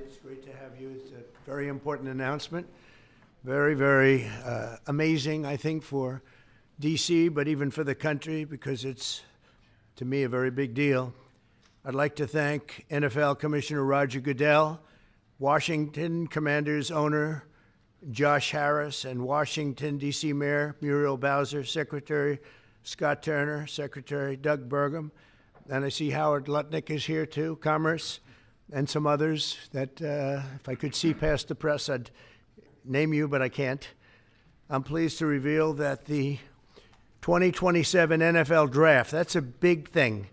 It's great to have you. It's a very important announcement. Very, very amazing, I think, for D.C., but even for the country, because it's, to me, a very big deal. I'd like to thank NFL Commissioner Roger Goodell, Washington Commanders owner Josh Harris, and Washington, D.C. Mayor Muriel Bowser, Secretary Scott Turner, Secretary Doug Burgum, and I see Howard Lutnick is here too, Commerce, and some others that if I could see past the press, I'd name you, but I can't. I'm pleased to reveal that the 2027 NFL Draft, that's a big thing,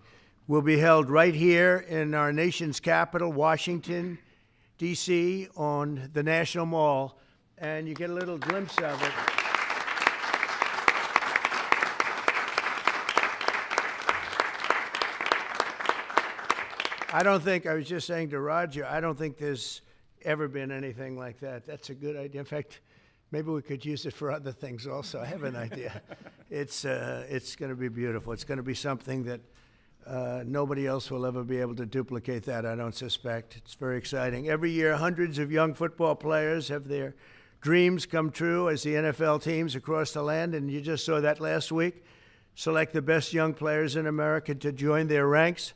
will be held right here in our nation's capital, Washington, D.C., on the National Mall, and you get a little glimpse of it. I was just saying to Roger, I don't think there's ever been anything like that. That's a good idea. In fact, maybe we could use it for other things also. I have an idea. It's going to be beautiful. It's going to be something that nobody else will ever be able to duplicate that, I don't suspect. It's very exciting. Every year, hundreds of young football players have their dreams come true as the NFL teams across the land, and you just saw that last week, select the best young players in America to join their ranks.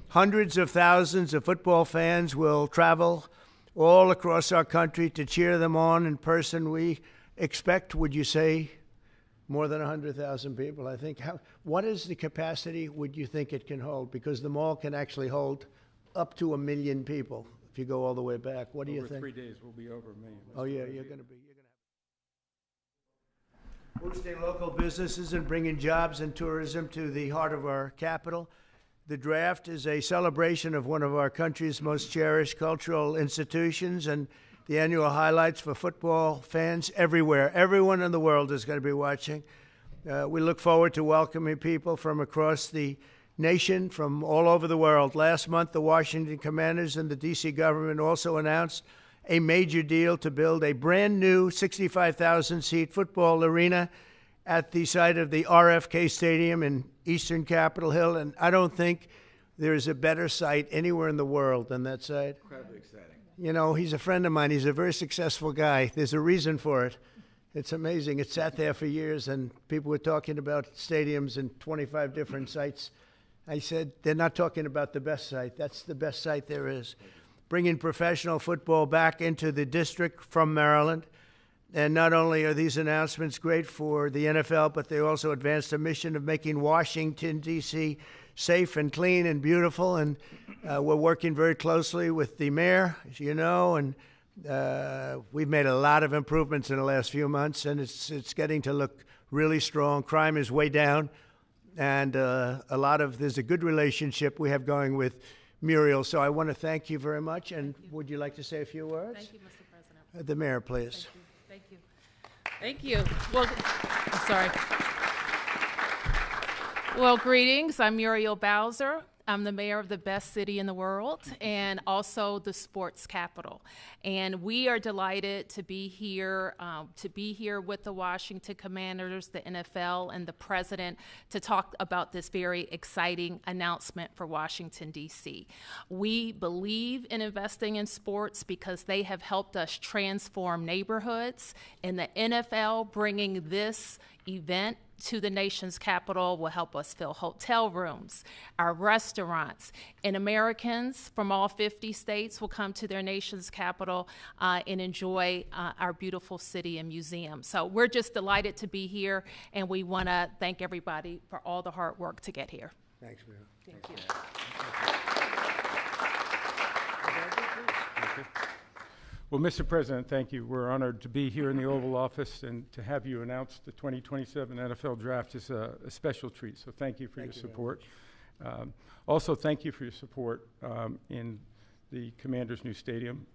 Hundreds of thousands of football fans will travel all across our country to cheer them on in person. We expect, would you say, more than 100,000 people, I think. What is the capacity would you think it can hold? Because the mall can actually hold up to 1 million people if you go all the way back. What do you think? Over 3 days, we'll be over 1 million. Oh, yeah, you're going to be. Boosting local businesses and bringing jobs and tourism to the heart of our capital. The draft is a celebration of one of our country's most cherished cultural institutions and the annual highlights for football fans everywhere. Everyone in the world is going to be watching. We look forward to welcoming people from across the nation, from all over the world. Last month, the Washington Commanders and the D.C. government also announced a major deal to build a brand new 65,000-seat football arena at the site of the RFK Stadium in eastern Capitol Hill, and I don't think there's a better site anywhere in the world than that site. Incredibly exciting. You know, he's a friend of mine. He's a very successful guy. There's a reason for it. It's amazing. It sat there for years, and people were talking about stadiums in 25 different sites. I said, they're not talking about the best site. That's the best site there is. Bringing professional football back into the district from Maryland. And not only are these announcements great for the NFL, but they also advance the mission of making Washington, D.C. safe and clean and beautiful. And we're working very closely with the mayor, as you know, and we've made a lot of improvements in the last few months, and it's getting to look really strong. Crime is way down, and there's a good relationship we have going with Muriel. So I want to thank you very much. And would you like to say a few words? Thank you, Mr. President. The mayor, please. Thank you. Thank you. Well, I'm sorry. Well, greetings. I'm Muriel Bowser. I'm the mayor of the best city in the world and also the sports capital. And we are delighted to be here with the Washington Commanders, the NFL, and the president to talk about this very exciting announcement for Washington, D.C. We believe in investing in sports because they have helped us transform neighborhoods, and the NFL bringing this event to the nation's capital will help us fill hotel rooms, our restaurants, and Americans from all 50 states will come to their nation's capital and enjoy our beautiful city and museum. So we're just delighted to be here, and we want to thank everybody for all the hard work to get here. Thanks, Mayor. Thank you. Well, Mr. President, thank you. We're honored to be here in the Oval Office, and to have you announce the 2027 NFL Draft is a special treat. So thank you for your support. Also, thank you for your support in the Commanders' new stadium.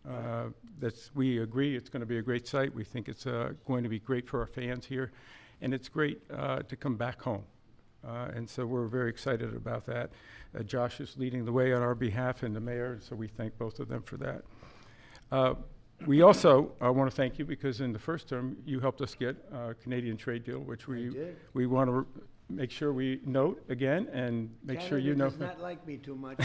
We agree it's going to be a great site. We think it's going to be great for our fans here, and it's great to come back home. And so we're very excited about that. Josh is leading the way on our behalf, and the mayor, so we thank both of them for that. We also want to thank you because in the first term, you helped us get a Canadian trade deal, which we want to make sure we note again and make sure you know. Canada does not like me too much.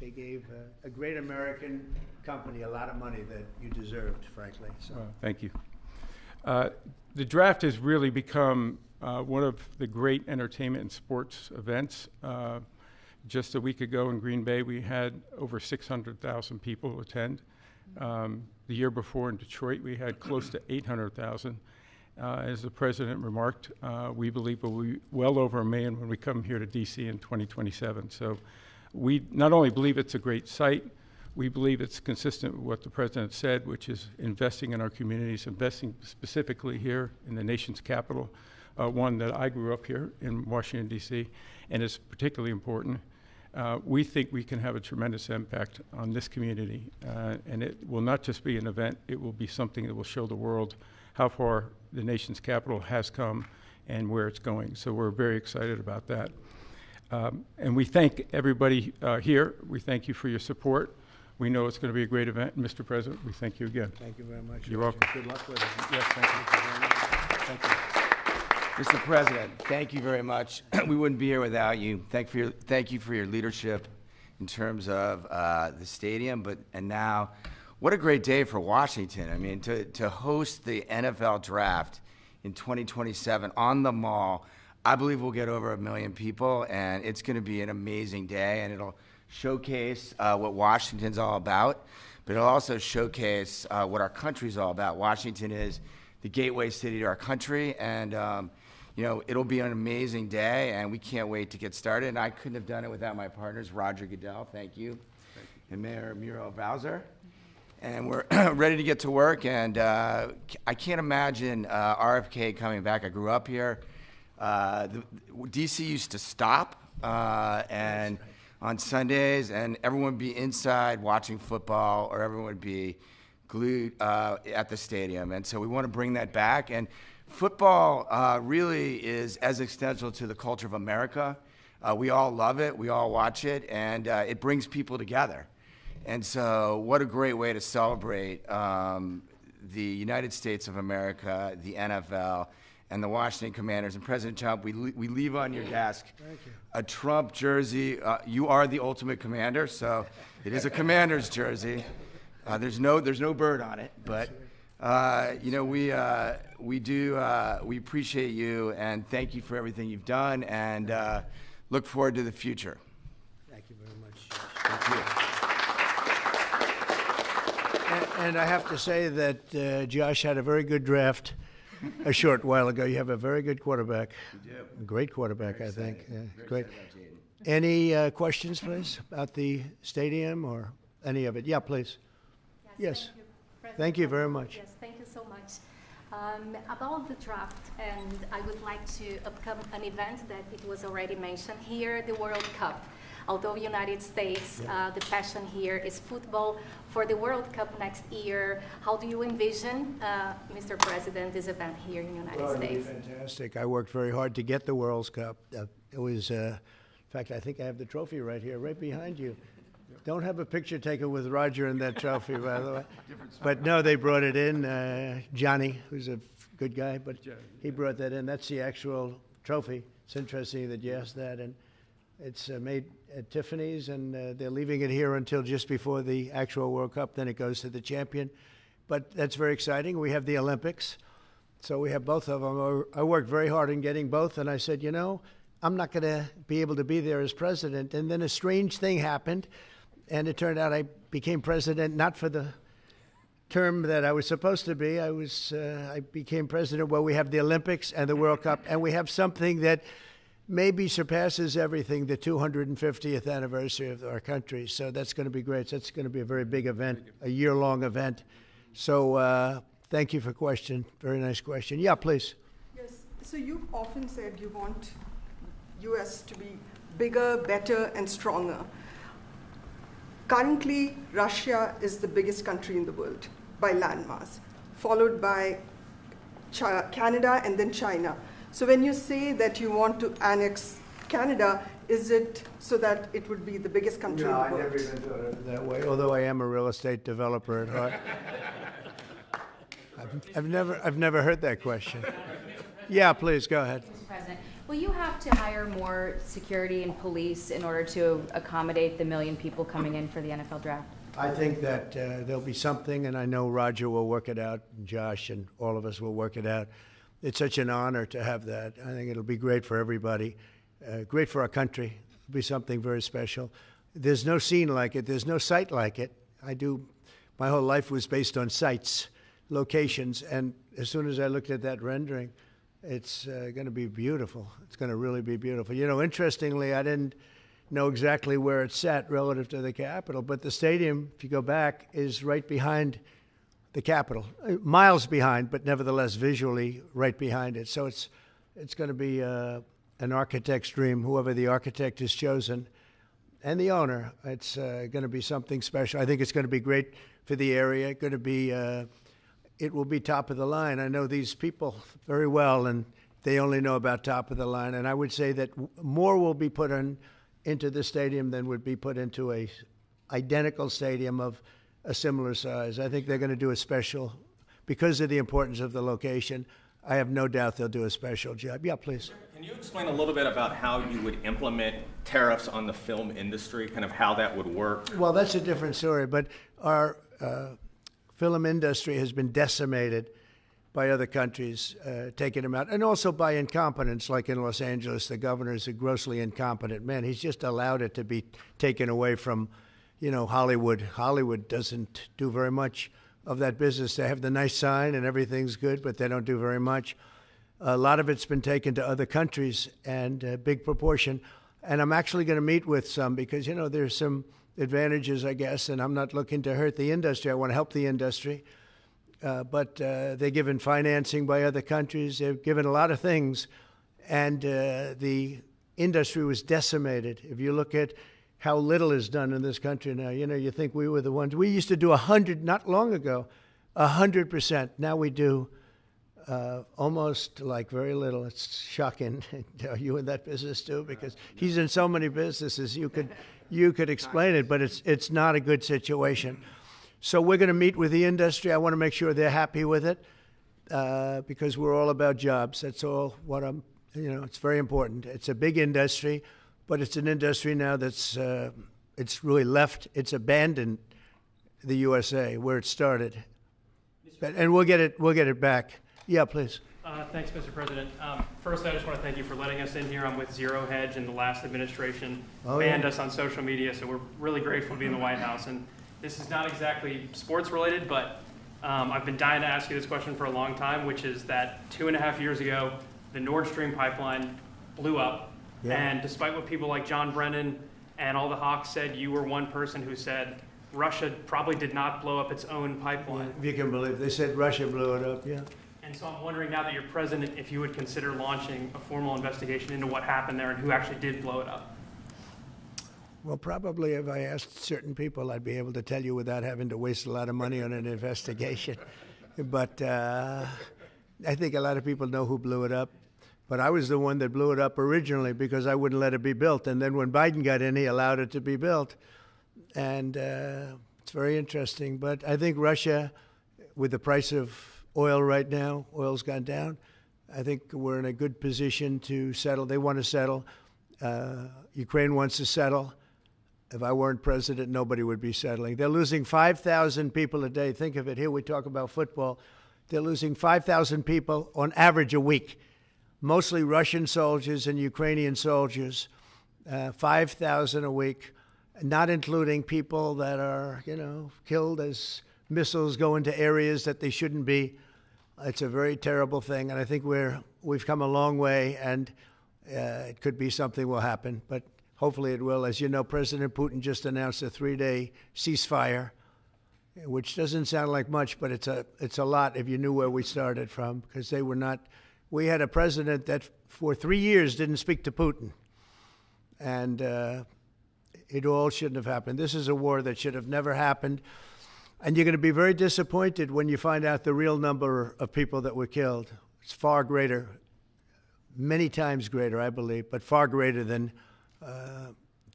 they gave a great American company a lot of money that you deserved, frankly. So. Thank you. The draft has really become one of the great entertainment and sports events. Just a week ago in Green Bay, we had over 600,000 people attend. The year before in Detroit, we had close to 800,000. As the president remarked, we believe we'll be well over 1 million when we come here to DC in 2027. So we not only believe it's a great site, we believe it's consistent with what the president said, which is investing in our communities, investing specifically here in the nation's capital, one that I grew up here in Washington, D.C., and is particularly important. We think we can have a tremendous impact on this community, and it will not just be an event, it will be something that will show the world how far the nation's capital has come and where it's going. So we're very excited about that. And we thank everybody here. We thank you for your support. We know it's going to be a great event. Mr. President, we thank you again. Thank you very much. You're welcome. Good luck with it. Yes, thank you. Thank you. Mr. President, thank you very much. We wouldn't be here without you. Thank you for your leadership in terms of the stadium, and now, what a great day for Washington. I mean, to host the NFL draft in 2027 on the Mall, I believe we'll get over 1 million people, and it's going to be an amazing day, and it'll showcase what Washington's all about, but it'll also showcase what our country's all about. Washington is the gateway city to our country, and it'll be an amazing day, and we can't wait to get started. And I couldn't have done it without my partners, Roger Goodell, thank you, and Mayor Muriel Bowser. And we're ready to get to work, and I can't imagine RFK coming back. I grew up here. DC used to stop, and on Sundays, and everyone would be inside watching football, or everyone would be glued at the stadium. And so we want to bring that back. And football really is as essential to the culture of America. We all love it. We all watch it. And it brings people together. And so what a great way to celebrate the United States of America, the NFL, and the Washington Commanders. And President Trump, we leave on your desk a Trump jersey. You are the ultimate commander, so it is a Commander's jersey. There's no bird on it, but we appreciate you, and thank you for everything you've done, and look forward to the future. Thank you very much. Thank you. And I have to say that Josh had a very good draft a short while ago. You have a very good quarterback. You do. A great quarterback, I think. Yeah, Very great. excited about Jaden. Any questions, please, about the stadium or any of it? Yeah, please. Yes. Thank you, President. Thank you very much. Yes, thank you so much. About the draft, and I would like to upcome an event that it was already mentioned here, the World Cup. Although United States, the passion here is football. For the World Cup next year, how do you envision, Mr. President, this event here in the United States? It'll be fantastic. I worked very hard to get the World Cup. It was, in fact, I think I have the trophy right here, right behind you. Don't have a picture taken with Roger and that trophy, by the way. But no, they brought it in. Johnny, who's a good guy, but he brought that in. That's the actual trophy. It's interesting that you asked that. And it's made at Tiffany's, and they're leaving it here until just before the actual World Cup. Then it goes to the champion. But that's very exciting. We have the Olympics. So we have both of them. I worked very hard in getting both, and I said, I'm not going to be able to be there as president. And then a strange thing happened. And it turned out I became president not for the term that I was supposed to be. I became president while we have the Olympics and the World Cup, and we have something that maybe surpasses everything, the 250th anniversary of our country. So that's going to be great. That's going to be a very big event, a year-long event. So thank you for the question. Very nice question. Yeah, please. Yes. So you've often said you want U.S. to be bigger, better, and stronger. Currently, Russia is the biggest country in the world by landmass, followed by Canada and then China. So when you say that you want to annex Canada, is it so that it would be the biggest country in the world? No, I never even thought of it that way, although I am a real estate developer at heart. I've never heard that question. Yeah, please, go ahead. Mr. President, Will you have to hire more security and police in order to accommodate the 1 million people coming in for the NFL draft? I think that there'll be something, and I know Roger will work it out, and Josh and all of us will work it out. It's such an honor to have that. I think it'll be great for everybody, great for our country. It'll be something very special. There's no scene like it. There's no site like it. My whole life was based on sites, locations, and as soon as I looked at that rendering, it's going to be beautiful. It's going to really be beautiful. You know, interestingly, I didn't know exactly where it sat relative to the Capitol, but the stadium, if you go back, is right behind the Capitol, miles behind, but nevertheless visually right behind it. So it's going to be an architect's dream, whoever the architect is chosen, and the owner. It's going to be something special. I think it's going to be great for the area. Going to be, it will be top of the line. I know these people very well, and they only know about top of the line. And I would say that more will be put into the stadium than would be put into a identical stadium of a similar size. I think they're going to do a special, because of the importance of the location. I have no doubt they'll do a special job. Yeah, please. Can you explain a little bit about how you would implement tariffs on the film industry, kind of how that would work? Well, that's a different story, but our film industry has been decimated by other countries taking them out, and also by incompetence, like in Los Angeles. The governor is a grossly incompetent man. He's just allowed it to be taken away from, Hollywood. Hollywood doesn't do very much of that business. They have the nice sign and everything's good, but they don't do very much. A lot of it's been taken to other countries, and a big proportion. And I'm actually going to meet with some because, there's some advantages, I guess, and I'm not looking to hurt the industry. I want to help the industry. But they're given financing by other countries. They're given a lot of things, and the industry was decimated. If you look at how little is done in this country now, you think we were the ones. We used to do 100, not long ago, 100%. Now we do almost like very little. It's shocking. Are you in that business too? Because he's in so many businesses. You could explain it, but it's not a good situation. So we're going to meet with the industry. I want to make sure they're happy with it because we're all about jobs. That's all it's very important. It's a big industry, but it's an industry now that's, it's really left, it's abandoned the USA where it started. And we'll get it back. Yeah, please. Thanks, Mr. President. First, I just want to thank you for letting us in here. I'm with Zero Hedge, and the last administration banned us on social media, so we're really grateful to be in the White House. And this is not exactly sports related, but I've been dying to ask you this question for a long time, which is that 2.5 years ago, the Nord Stream pipeline blew up. Yeah. And despite what people like John Brennan and all the hawks said, you were one person who said Russia probably did not blow up its own pipeline. Yeah, if you can believe, they said Russia blew it up, yeah. And so I'm wondering now that you're president, if you would consider launching a formal investigation into what happened there and who actually did blow it up. Well, probably if I asked certain people, I'd be able to tell you without having to waste a lot of money on an investigation. But I think a lot of people know who blew it up. But I was the one that blew it up originally because I wouldn't let it be built. And then when Biden got in, he allowed it to be built. And it's very interesting. But I think Russia, with the price of oil right now, oil's gone down. I think we're in a good position to settle. They want to settle. Ukraine wants to settle. If I weren't president, nobody would be settling. They're losing 5,000 people a day. Think of it. Here we talk about football. They're losing 5,000 people on average a week, mostly Russian soldiers and Ukrainian soldiers, 5,000 a week, not including people that are, killed as missiles go into areas that they shouldn't be. It's a very terrible thing, and I think we've come a long way, and it could be something will happen, but hopefully it will. As you know, President Putin just announced a 3-day ceasefire, which doesn't sound like much, but it's a lot if you knew where we started from, because they were not. We had a president that for 3 years didn't speak to Putin, and it all shouldn't have happened. This is a war that should have never happened. And you're going to be very disappointed when you find out the real number of people that were killed. It's far greater, many times greater, I believe, but far greater than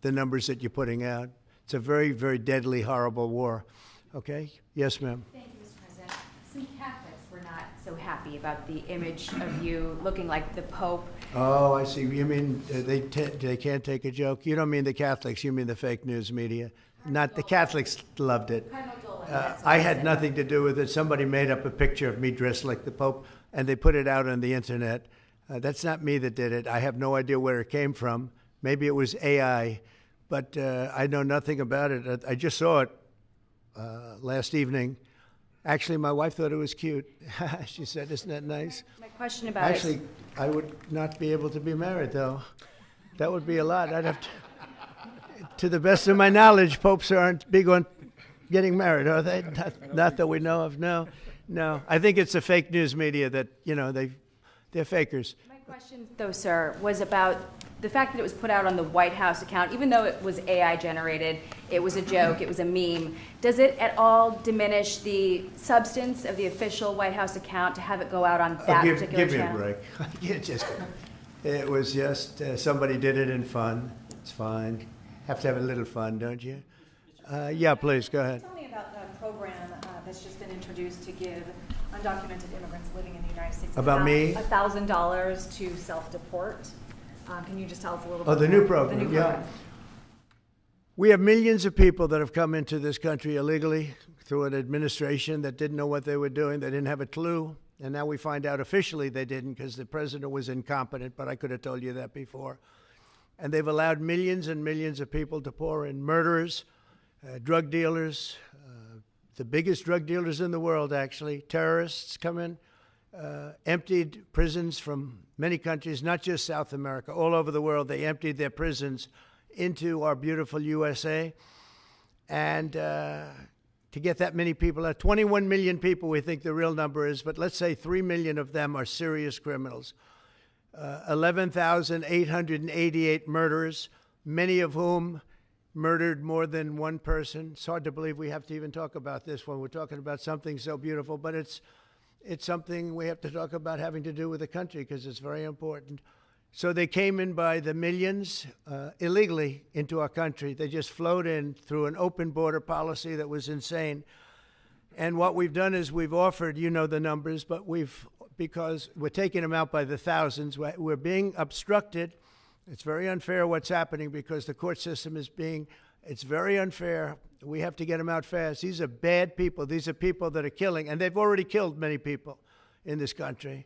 the numbers that you're putting out. It's a very, very deadly, horrible war. Okay? Yes, ma'am. Thank you, Mr. President. Some Catholics were not so happy about the image of you looking like the Pope Oh, I see. You mean they can't take a joke? You don't mean the Catholics, you mean the fake news media. Not the Catholics loved it. I had nothing to do with it. Somebody made up a picture of me dressed like the Pope, and they put it out on the internet. That's not me that did it. I have no idea where it came from. Maybe it was AI, but I know nothing about it. I just saw it last evening. Actually, my wife thought it was cute. She said, "Isn't that nice?" My question about Actually, I would not be able to be married, though. That would be a lot. I'd have to the best of my knowledge, popes aren't big on getting married, are they? Not that we know of. No. I think it's the fake news media that, they're fakers. My question, though, sir, was about the fact that it was put out on the White House account. Even though it was AI generated, it was a joke, it was a meme. Does it at all diminish the substance of the official White House account to have it go out on that particular channel? Give me a break. It was just somebody did it in fun. It's fine. Have to have a little fun, don't you? Yeah, please, go ahead. Tell me about the program that's just been introduced to give undocumented immigrants living in the United States About me? $1,000 to self-deport. Can you just tell us a little bit? Oh, the new program, yeah. We have millions of people that have come into this country illegally through an administration that didn't know what they were doing. They didn't have a clue. And now we find out officially they didn't because the president was incompetent, but I could have told you that before. And they've allowed millions and millions of people to pour in. Murderers, drug dealers, the biggest drug dealers in the world, actually. Terrorists come in, emptied prisons from many countries, not just South America, all over the world. They emptied their prisons into our beautiful USA. And to get that many people out, 21 million people we think the real number is, but let's say 3 million of them are serious criminals. 11,888 murderers, many of whom murdered more than one person. It's hard to believe we have to even talk about this when we're talking about something so beautiful, but it's something we have to talk about having to do with the country because it's very important. So they came in by the millions illegally into our country. They just flowed in through an open border policy that was insane. And what we've done is we've offered, you know the numbers, but because we're taking them out by the thousands, we're being obstructed. It's very unfair what's happening because the court system it's very unfair. We have to get them out fast. These are bad people. These are people that are killing, and they've already killed many people in this country.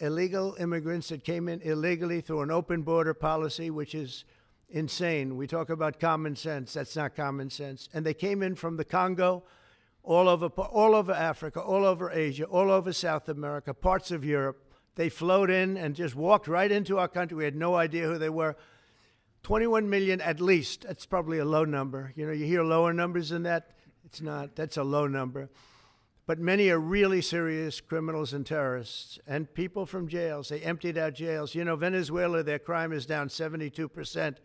Illegal immigrants that came in illegally through an open border policy, which is insane. We talk about common sense. That's not common sense. And they came in from the Congo, all over Africa, all over Asia, all over South America, parts of Europe. They flowed in and just walked right into our country. We had no idea who they were. 21 million at least. That's probably a low number. You hear lower numbers than that. It's not. That's a low number. But many are really serious criminals and terrorists and people from jails. They emptied out jails. Venezuela, their crime is down 72%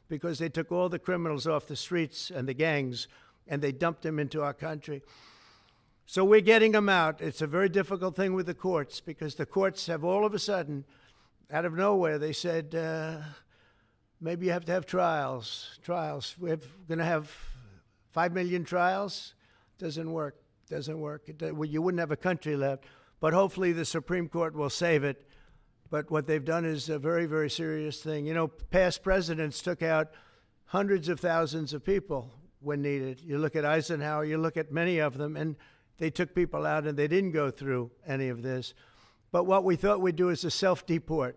because they took all the criminals off the streets and the gangs and they dumped them into our country. So we're getting them out. It's a very difficult thing with the courts because the courts have all of a sudden, out of nowhere, they said, maybe you have to have trials. We're going to have 5 million trials. Doesn't work. You wouldn't have a country left. But hopefully the Supreme Court will save it. But what they've done is a very, very serious thing. Past presidents took out hundreds of thousands of people when needed. You look at Eisenhower, you look at many of them, and they took people out and they didn't go through any of this. But what we thought we'd do is a self-deport,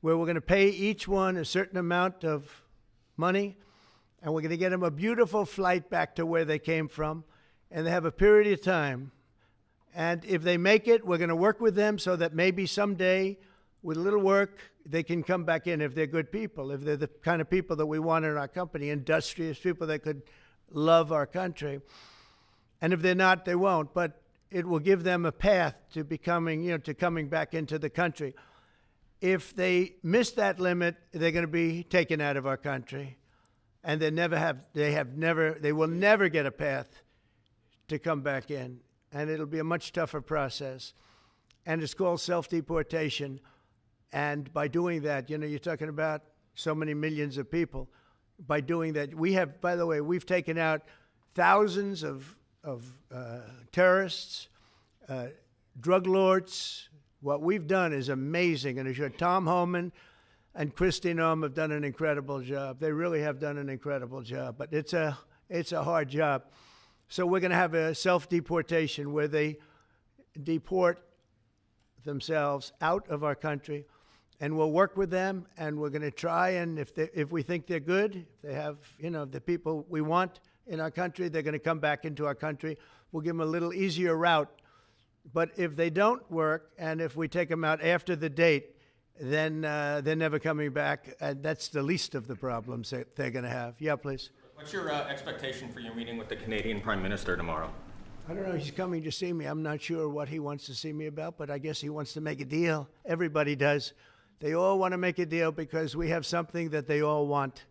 where we're going to pay each one a certain amount of money, and we're going to get them a beautiful flight back to where they came from, and they have a period of time. And if they make it, we're going to work with them so that maybe someday, with a little work, they can come back in if they're good people, if they're the kind of people that we want in our company, industrious people that could love our country. And if they're not, they won't. But it will give them a path to becoming, to coming back into the country. If they miss that limit, they're going to be taken out of our country, and they will never get a path to come back in, and it'll be a much tougher process. And it's called self-deportation. And by doing that, you're talking about so many millions of people. By doing that, we've taken out thousands of terrorists, drug lords. What we've done is amazing, and I'm sure Tom Homan and Christy Noem have done an incredible job. They really have done an incredible job, but it's a hard job. So we're going to have a self-deportation where they deport themselves out of our country, and we'll work with them, and we're going to try, and if we think they're good, if they have, the people we want in our country, they're going to come back into our country. We'll give them a little easier route. But if they don't work, and if we take them out after the date, then they're never coming back, and that's the least of the problems that they're going to have. Yeah, please. What's your expectation for your meeting with the Canadian Prime Minister tomorrow? I don't know. He's coming to see me. I'm not sure what he wants to see me about, but I guess he wants to make a deal. Everybody does. They all want to make a deal because we have something that they all want.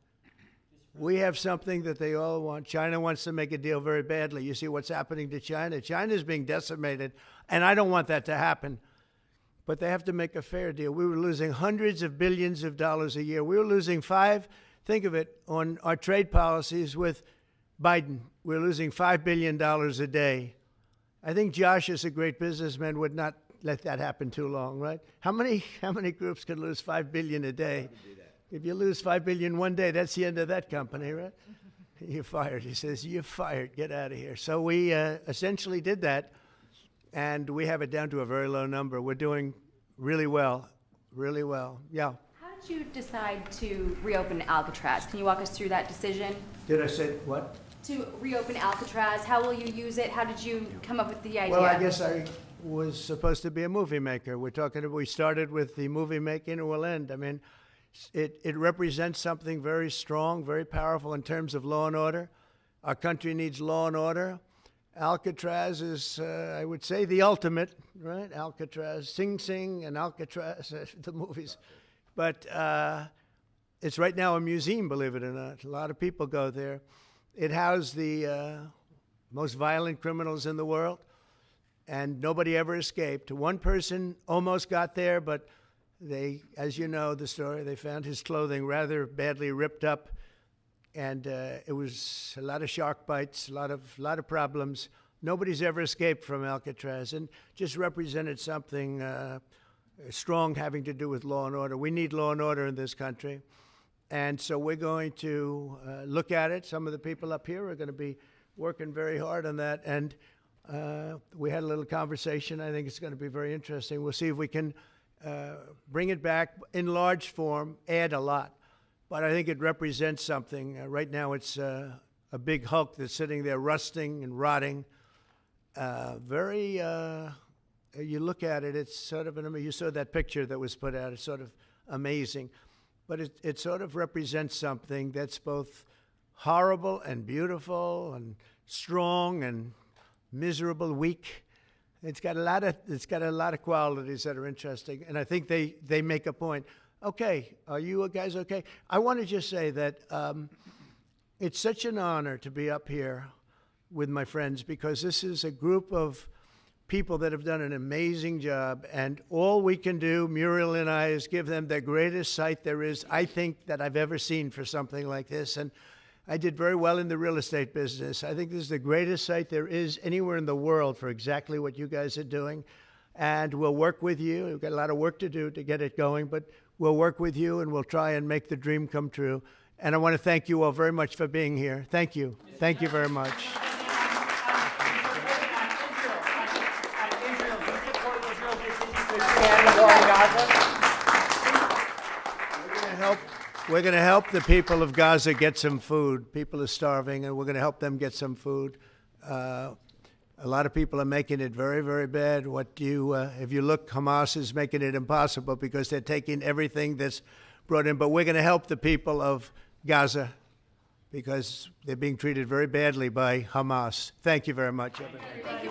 We have something that they all want. China wants to make a deal very badly. You see what's happening to China. China's being decimated, and I don't want that to happen. But they have to make a fair deal. We were losing hundreds of billions of dollars a year. We were losing think of it, on our trade policies with Biden. We're losing $5 billion a day. I think Josh, as a great businessman, would not let that happen too long, right? How many groups could lose $5 billion a day? If you lose $5 billion one day, that's the end of that company, right? You're fired. He says, you're fired. Get out of here. So we essentially did that, and we have it down to a very low number. We're doing really well, really well. Yeah. How did you decide to reopen Alcatraz? Can you walk us through that decision? Did I say what? To reopen Alcatraz. How will you use it? How did you come up with the idea? Well, I guess I was supposed to be a movie maker. We started with the movie making, and we'll end. I mean, it represents something very strong, very powerful in terms of law and order. Our country needs law and order. Alcatraz is, I would say, the ultimate, right? Alcatraz, Sing Sing and Alcatraz, the movies. But it's right now a museum, believe it or not. A lot of people go there. It housed the most violent criminals in the world, and nobody ever escaped. One person almost got there, but they, as you know the story, they found his clothing rather badly ripped up, and it was a lot of shark bites, a lot of problems. Nobody's ever escaped from Alcatraz, and just represented something strong having to do with law and order. We need law and order in this country, and so we're going to look at it. Some of the people up here are going to be working very hard on that, and we had a little conversation. I think it's going to be very interesting. We'll see if we can bring it back in large form, add a lot. But I think it represents something. Right now it's a big hulk that's sitting there rusting and rotting. You look at it, it's sort of, you saw that picture that was put out, it's sort of amazing. But it sort of represents something that's both horrible and beautiful and strong and miserable, weak. It's got a lot of qualities that are interesting, and I think they make a point. Okay, are you guys okay? I want to just say that it's such an honor to be up here with my friends, because this is a group of people that have done an amazing job, and all we can do, Muriel and I, is give them the greatest sight there is, I think, that I've ever seen for something like this. And I did very well in the real estate business. I think this is the greatest site there is anywhere in the world for exactly what you guys are doing. And we'll work with you. We've got a lot of work to do to get it going, but we'll work with you, and we'll try and make the dream come true. And I want to thank you all very much for being here. Thank you. Thank you very much. We're going to help the people of Gaza get some food. People are starving, and we're going to help them get some food. A lot of people are making it very, very bad. If you look, Hamas is making it impossible because they're taking everything that's brought in. But we're going to help the people of Gaza because they're being treated very badly by Hamas. Thank you very much. Thank you.